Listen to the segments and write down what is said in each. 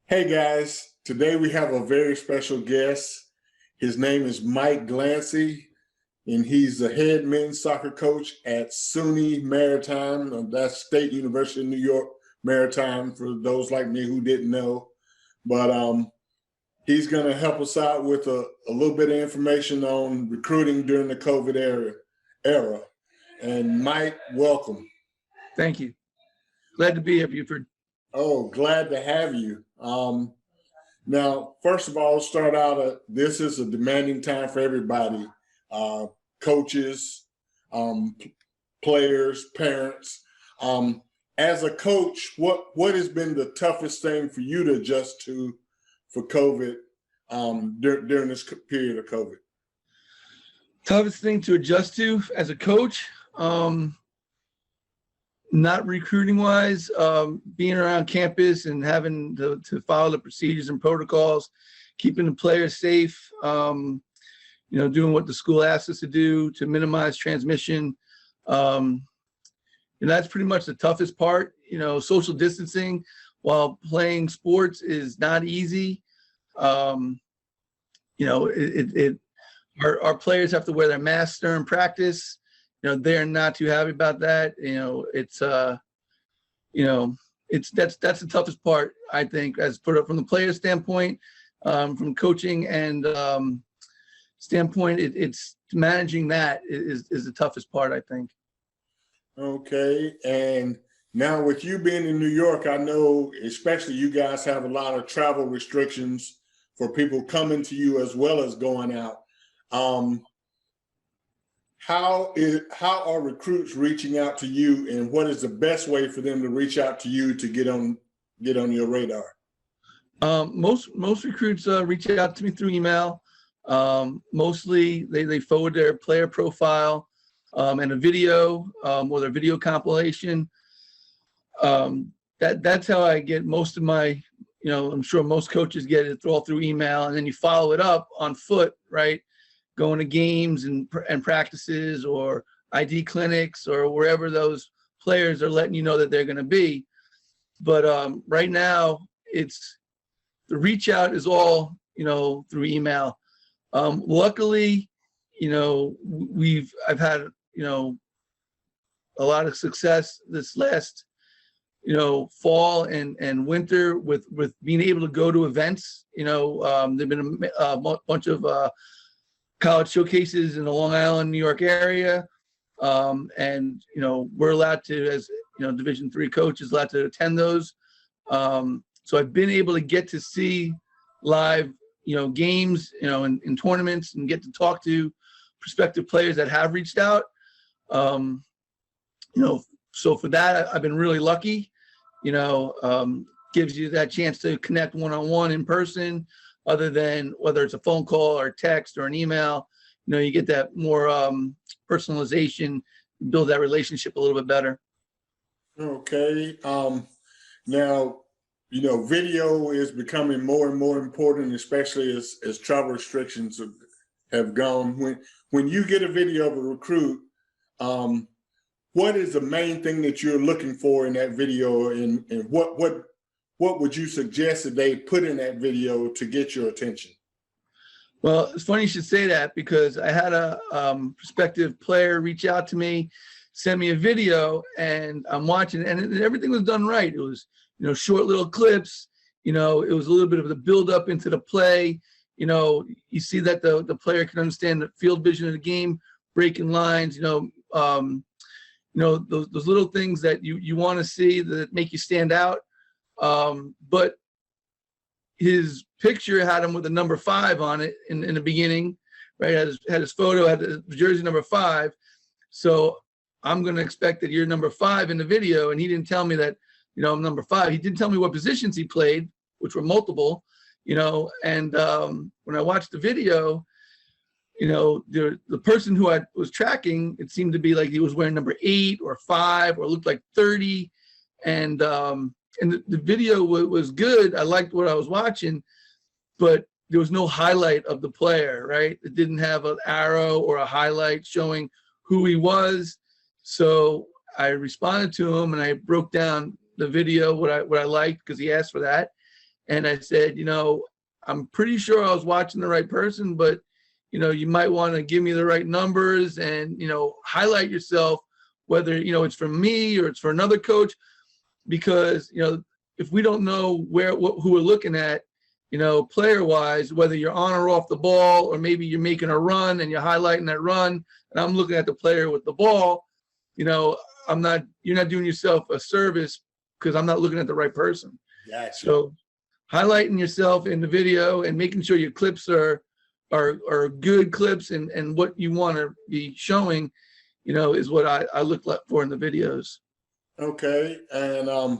Hey guys, today we have a very special guest. His name is Mike Glancy, and he's the head men's soccer coach at SUNY Maritime. That's State University of New York Maritime, for those like me who didn't know. But he's going to help us out with a little bit of information on recruiting during the COVID era. And Mike, welcome. Thank you. Glad to be here, Buford. Oh, glad to have you. Now, first of all, start out, this is a demanding time for everybody, coaches, players, parents. As a coach, what has been the toughest thing for you to adjust to for COVID during this period of COVID? Toughest thing to adjust to as a coach, not recruiting wise, being around campus and having to follow the procedures and protocols, keeping the players safe, doing what the school asks us to do to minimize transmission. And that's pretty much the toughest part. Social distancing while playing sports is not easy. Our players have to wear their masks during practice. They're not too happy about that. That's the toughest part, I think, as put up from the player standpoint, from coaching and standpoint. It's managing that is the toughest part, I think. Okay, and now with you being in New York, I know especially you guys have a lot of travel restrictions for people coming to you as well as going out. How are recruits reaching out to you, and what is the best way for them to reach out to you to get on your radar? Most recruits reach out to me through email. Mostly they forward their player profile and a video or their video compilation. That's how I get most of my, I'm sure most coaches get it all through email, and then you follow it up on foot, right? Going to games and practices or ID clinics or wherever those players are letting you know that they're going to be. But right now, the reach out is all, through email. Luckily, I've had, a lot of success this last, fall and winter with being able to go to events. There've been a bunch of college showcases in the Long Island, New York area. And, we're allowed to, as, Division III coaches, allowed to attend those. So I've been able to get to see live, games, in tournaments, and get to talk to prospective players that have reached out. So for that, I've been really lucky, gives you that chance to connect one-on-one in person, other than whether it's a phone call or text or an email. You get that more personalization, build that relationship a little bit better. Okay. Now, video is becoming more and more important, especially as travel restrictions have gone. When you get a video of a recruit, what is the main thing that you're looking for in that video, and what would you suggest that they put in that video to get your attention? Well, it's funny you should say that, because I had a prospective player reach out to me, send me a video, and I'm watching, and everything was done right. It was, short little clips. It was a little bit of the build up into the play. You see that the player can understand the field vision of the game, breaking lines. Those little things that you want to see that make you stand out. But his picture had him with a number 5 on it in the beginning, right? Had his photo, had the jersey number 5. So I'm going to expect that you're number 5 in the video. And he didn't tell me that, I'm number 5. He didn't tell me what positions he played, which were multiple, and when I watched the video, the person who I was tracking, it seemed to be like he was wearing number 8 or 5 or looked like 30. And the video was good. I liked what I was watching, but there was no highlight of the player, right? It didn't have an arrow or a highlight showing who he was. So I responded to him and I broke down the video, what I liked, because he asked for that. And I said, I'm pretty sure I was watching the right person, but, you might want to give me the right numbers and, highlight yourself, whether, it's for me or it's for another coach, because, if we don't know who we're looking at, player wise, whether you're on or off the ball, or maybe you're making a run and you're highlighting that run, and I'm looking at the player with the ball, you're not doing yourself a service, because I'm not looking at the right person. Gotcha. So highlighting yourself in the video and making sure your clips are good clips and what you want to be showing, is what I look for in the videos. Okay. And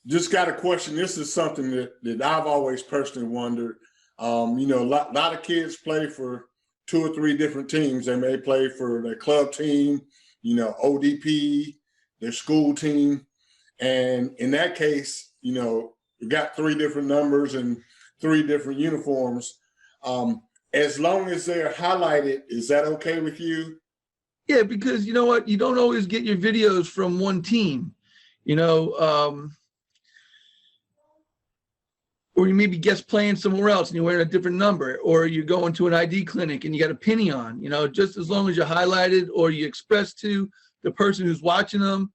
just got a question. This is something that I've always personally wondered. A lot of kids play for 2 or 3 different teams. They may play for their club team, ODP, their school team. And in that case, you got 3 different numbers and 3 different uniforms. As long as they're highlighted, is that okay with you? Yeah, because you know what? You don't always get your videos from one team, or you maybe guest playing somewhere else and you're wearing a different number, or you're going to an ID clinic and you got a penny on, just as long as you're highlighted or you express to the person who's watching them,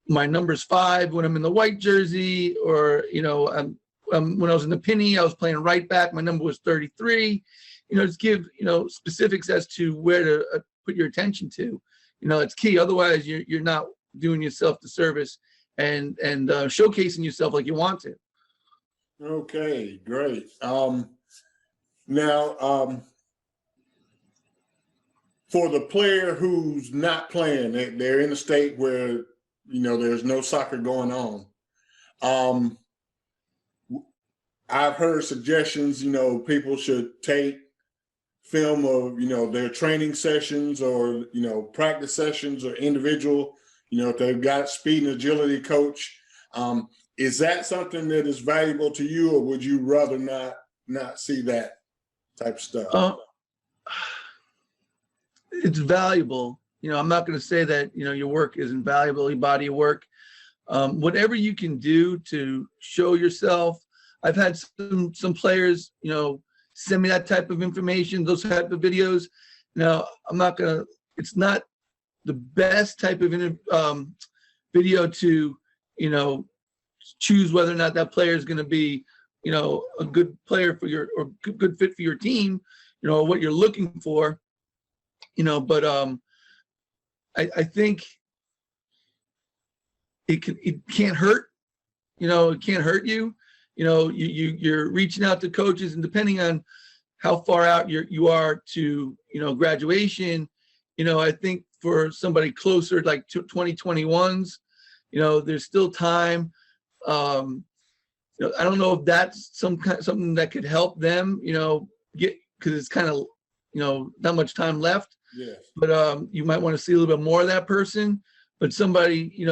my number's 5 when I'm in the white jersey, or, when I was in the penny, I was playing right back. My number was 33, just give, specifics as to where to put your attention to, it's key. Otherwise you're not doing yourself the service and showcasing yourself like you want to. Okay, great. Now, for the player who's not playing, they're in a state where, there's no soccer going on. I've heard suggestions, people should take film of, their training sessions or, practice sessions or individual, if they've got speed and agility coach. Is that something that is valuable to you, or would you rather not see that type of stuff? It's valuable. I'm not going to say that, your work isn't valuable, your body of work. Whatever you can do to show yourself. I've had some players, send me that type of information, those type of videos. Now, it's not the best type of video to, choose whether or not that player is going to be, a good player for or good fit for your team, what you're looking for, but I think it can't hurt, it can't hurt you. You're reaching out to coaches, and depending on how far out you are to, graduation, I think for somebody closer, like 2021s, there's still time. I don't know if that's something that could help them, get, because it's kind of, not much time left. Yes. But you might want to see a little bit more of that person. But somebody,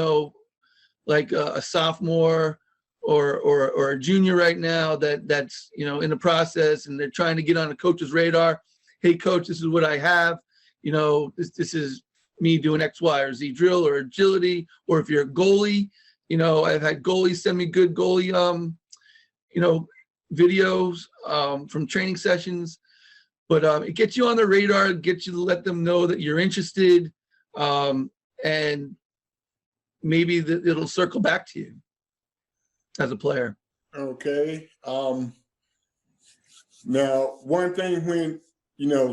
like a sophomore or a junior right now that's in the process, and they're trying to get on a coach's radar. Hey, coach, this is what I have. This is me doing X, Y, or Z drill or agility. Or if you're a goalie, I've had goalies send me good goalie, videos from training sessions. But it gets you on the radar, gets you to let them know that you're interested, and maybe it'll circle back to you as a player. Okay. Now, one thing when,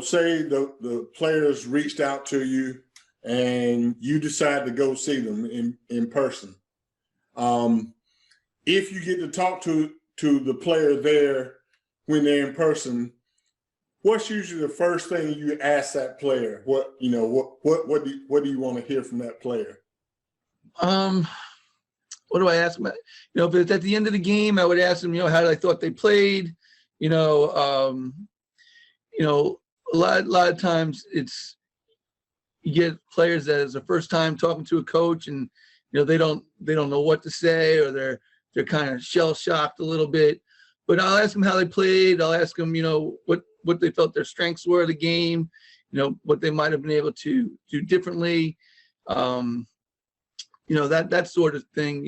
say the players reached out to you and you decide to go see them in person. If you get to talk to the player there when they're in person, what's usually the first thing you ask that player? What do you want to hear from that player? What do I ask them? If it's at the end of the game, I would ask them, how I thought they played. A lot of times it's, you get players that is the first time talking to a coach, and they don't know what to say, or they're kind of shell shocked a little bit. But I'll ask them how they played. I'll ask them, what they felt their strengths were of the game, what they might have been able to do differently. That sort of thing.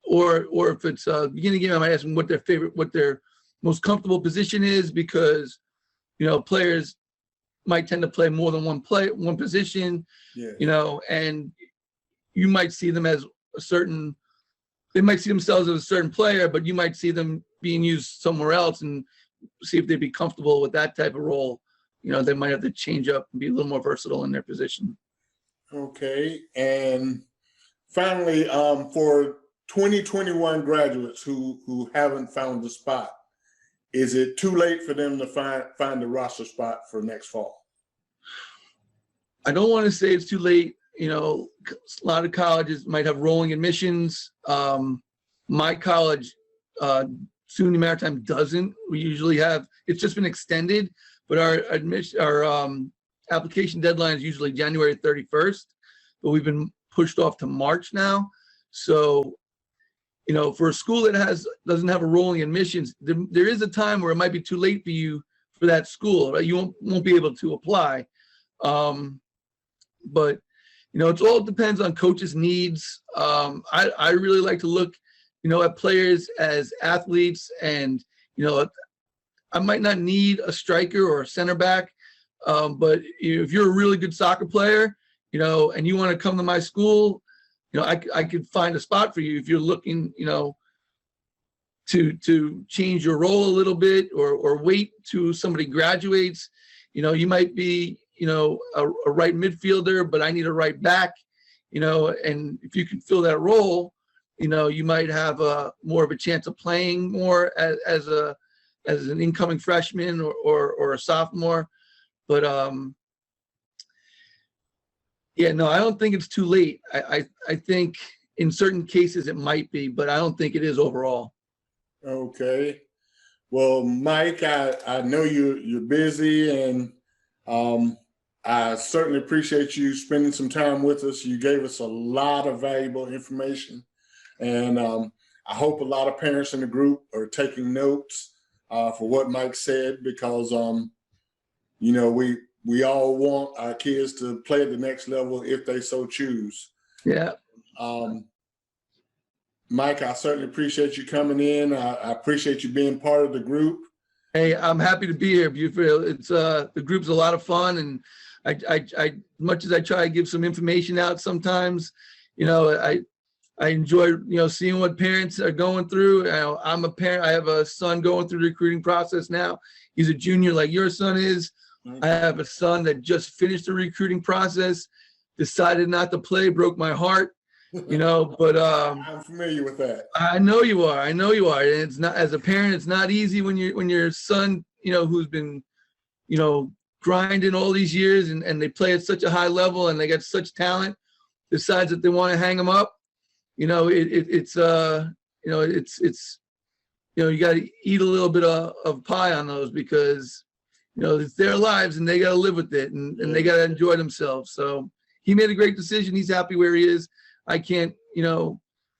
or if it's beginning game, I might ask them what their most comfortable position is, because players might tend to play more than one position. Yeah. And you might see them as they might see themselves as a certain player, but you might see them being used somewhere else, and see if they'd be comfortable with that type of role. They might have to change up and be a little more versatile in their position. Okay. And finally, for 2021 graduates who haven't found a spot, is it too late for them to find a roster spot for next fall? I don't want to say it's too late. A lot of colleges might have rolling admissions. My college, SUNY Maritime, doesn't. We usually have, it's just been extended, but our application deadline is usually January 31st, but we've been pushed off to March now. So, for a school that doesn't have a rolling admissions, there is a time where it might be too late for you for that school, right? You won't be able to apply. But it all depends on coaches' needs. I really like to look, at players as athletes, and I might not need a striker or a center back, but if you're a really good soccer player, and you want to come to my school, I could find a spot for you if you're looking, to change your role a little bit, or wait till somebody graduates. You might be, a right midfielder, but I need a right back, and if you can fill that role, you might have more of a chance of playing more as an incoming freshman or a sophomore. But yeah, no, I don't think it's too late. I think in certain cases it might be, but I don't think it is overall. Okay. Well, Mike, I know you're busy, and I certainly appreciate you spending some time with us. You gave us a lot of valuable information, and I hope a lot of parents in the group are taking notes for what Mike said, because we all want our kids to play at the next level if they so choose. Yeah. Mike, I certainly appreciate you coming in. I appreciate you being part of the group. Hey, I'm happy to be here, Buford. It's the group's a lot of fun, and I much as I try to give some information out sometimes, I enjoy seeing what parents are going through. I'm a parent. I have a son going through the recruiting process now. He's a junior, like your son is. I have a son that just finished the recruiting process, decided not to play, broke my heart. But I'm familiar with that. I know you are. And it's not, as a parent, it's not easy when your son, who's been, grinding all these years, and they play at such a high level and they got such talent, decides that they want to hang them up. You got to eat a little bit of pie on those, because it's their lives and they got to live with it, and they got to enjoy themselves. So he made a great decision. He's happy where he is. I can't,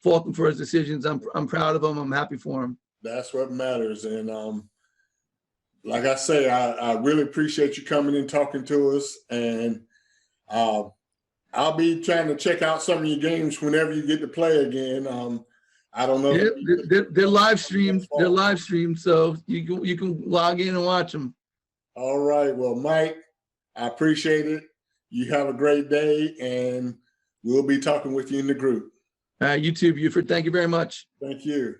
fault him for his decisions. I'm proud of him. I'm happy for him. That's what matters. And like I say, I really appreciate you coming and talking to us. And I'll be trying to check out some of your games whenever you get to play again. I don't know. Yeah, they're live streamed. They're live streamed, so you can log in and watch them. All right. Well, Mike, I appreciate it. You have a great day, and we'll be talking with you in the group. You too, Buford. Thank you very much. Thank you.